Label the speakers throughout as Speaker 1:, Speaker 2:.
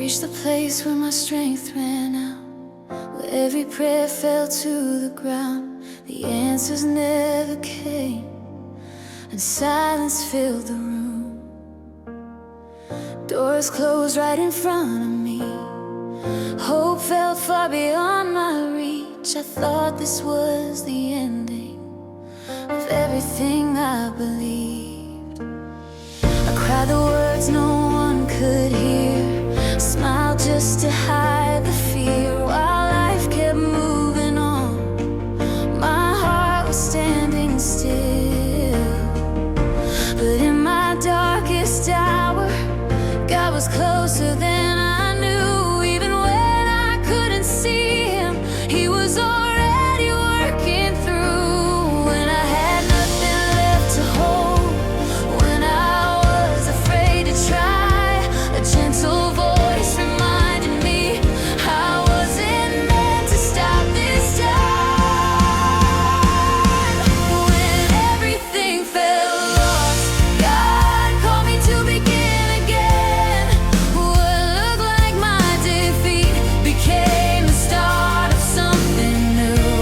Speaker 1: reached the place where my strength ran out, where every prayer fell to the ground. The answers never came, and silence filled the room. Doors closed right in front of me. Hope felt far beyond my reach. I thought this was the ending of everything I believed. I cried the words no one could hear, smiled just to hide the fear. While life kept moving on, my heart was standing still. But in my darkest hour, God was closer than I knew. Even when I couldn't see Him, He was already working through. When I had nothing left to hold, when I was afraid to try, a gentle voice reminded me I wasn't meant to stop this time. When everything felt lost, God called me to begin again. What looked like my defeat became the start of something new.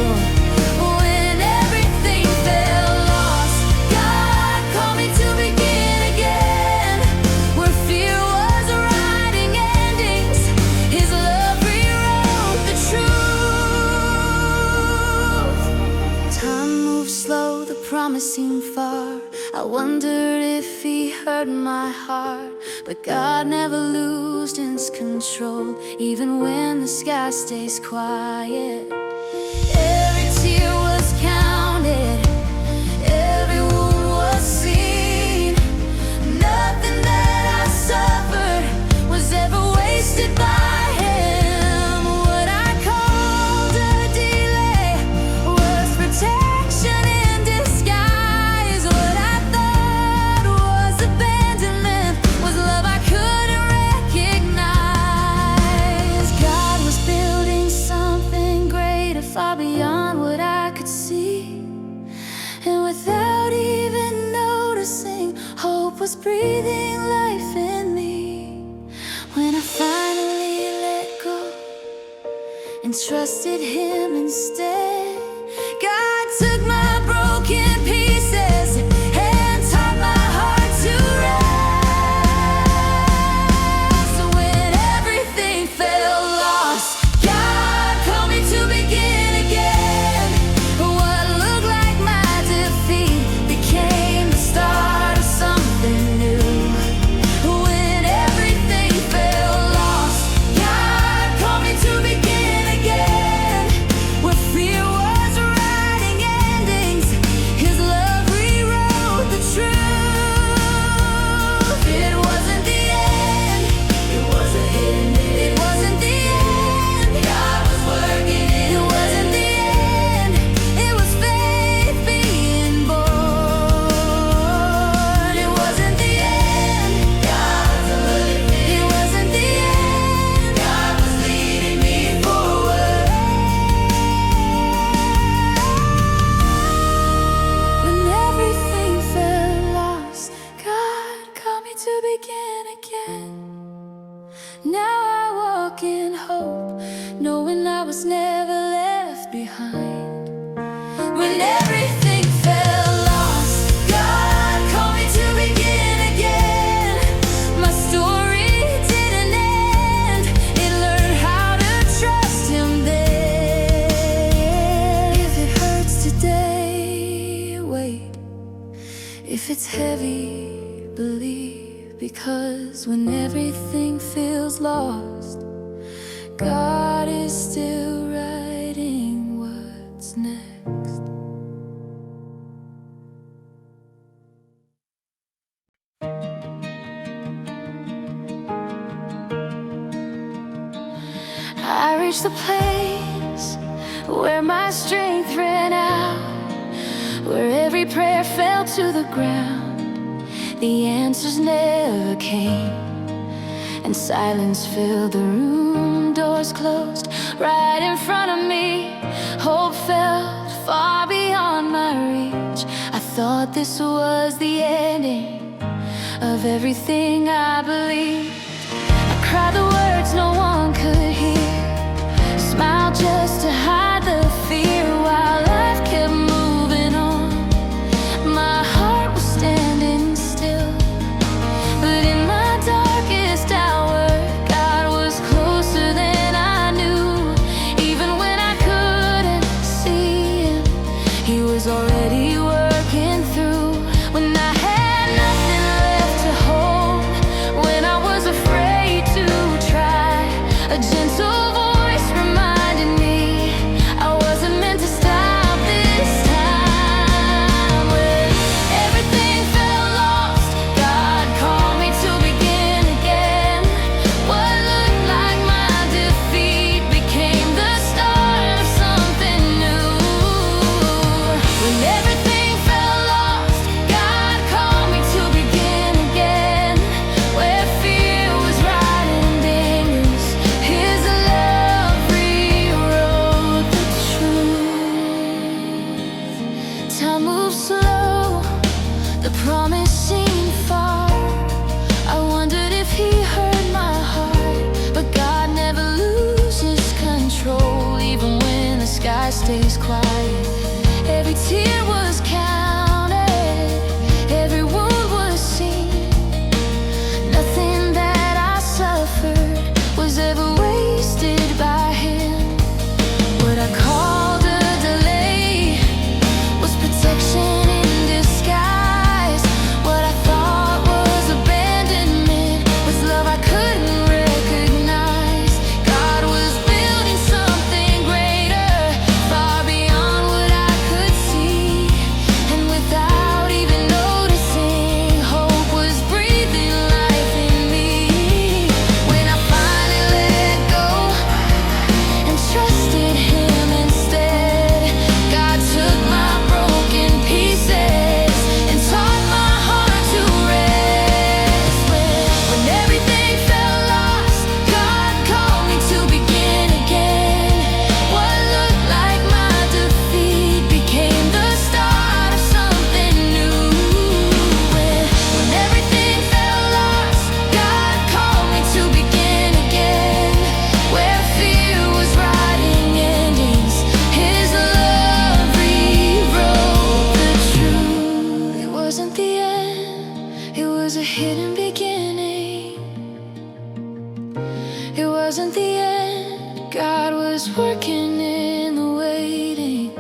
Speaker 1: When everything felt lost, God called me to begin again. Where fear was writing endings, His love rewrote the truth. Time moved slow, the promise seemed far. I wondered if He heard my heart, but God never loses control, even when the sky stays quiet. Every tear was counted, every wound was seen. Nothing that I suffered was ever wasted by Him. What I called a delay was protection in disguise. What I thought was abandonment was love I couldn't recognize. God was building something greater, far beyond what I could see. And without even noticing, hope was breathing life in me. When I finally let go and trusted Him instead, God took my broken pieces and taught my heart to rest. When everything felt lost, God called me to begin again. What looked like my defeat became the start of something new. When everything felt lost, God called me to begin again. Where fear was writing endings, His love rewrote the truth. It wasn't the end, it wasn't ending. It wasn't the end, God was working in. It wasn't the end, it was faith being born. It wasn't the end, God was looking. It wasn't the end, God was leading me forward. When everything felt lost, God called me to begin again. Now I walk in hope, knowing I was never left behind. When everything felt lost, God called me to begin again. My story didn't end, it learned how to trust Him then. If it hurts today, wait. If it's heavy, believe. Because when everything feels lost, God is still writing what's next. I reached the place where my strength ran out, where every prayer fell to the ground. The answers never came, and silence filled the room. Doors closed right in front of me. Hope felt far beyond my reach. I thought this was the ending of everything I believed. I cried the words no A gentle voice reminded me I wasn't meant to stop this time. When everything felt lost, God called me to begin again. What looked like my defeat became the start of something new. When everything felt lost, God called me to begin again. Where fear was writing dangerous, His love rewrote the truth. Time moves slow, the promise seemed far. I wondered if He heard my heart, but God never loses control. Even when the sky stays quiet, every tear was counted, every wound was seen. Nothing that I suffered was ever wasted by Him. What I called a delay was protection in disguise. What I thought was abandonment was love I couldn't recognize. God was building something greater, far beyond what I could see. And without even noticing, hope was breathing life in me. When I finally let go and trusted Him instead, God took my broken pieces and taught my heart to rest. When everything felt lost, God called me to begin again. What looked like my defeat became the start of something new. When everything felt lost, God called me to begin again. Where fear was writing endings, His love rewrote the truth. It wasn't the end, it was a hidden beginning. It wasn't the end, God was working in the waiting.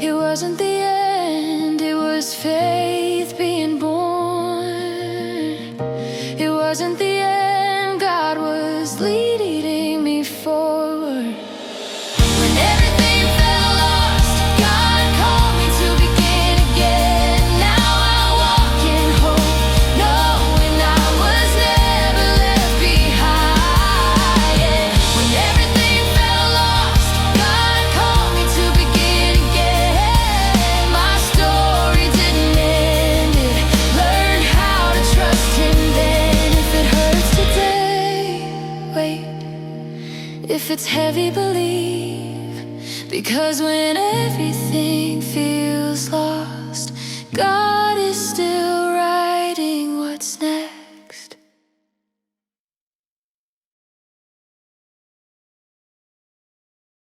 Speaker 1: It wasn't the end, it was faith being born. It wasn't the end, God was leading me forward. When everything felt lost, God called me to begin again. Now I walk in hope, knowing I was never left behind. When everything felt lost, God called me to begin again. My story didn't end, it learned how to trust Him then. If it hurts today, wait. If it's heavy, believe. Because when everything feels lost, God is still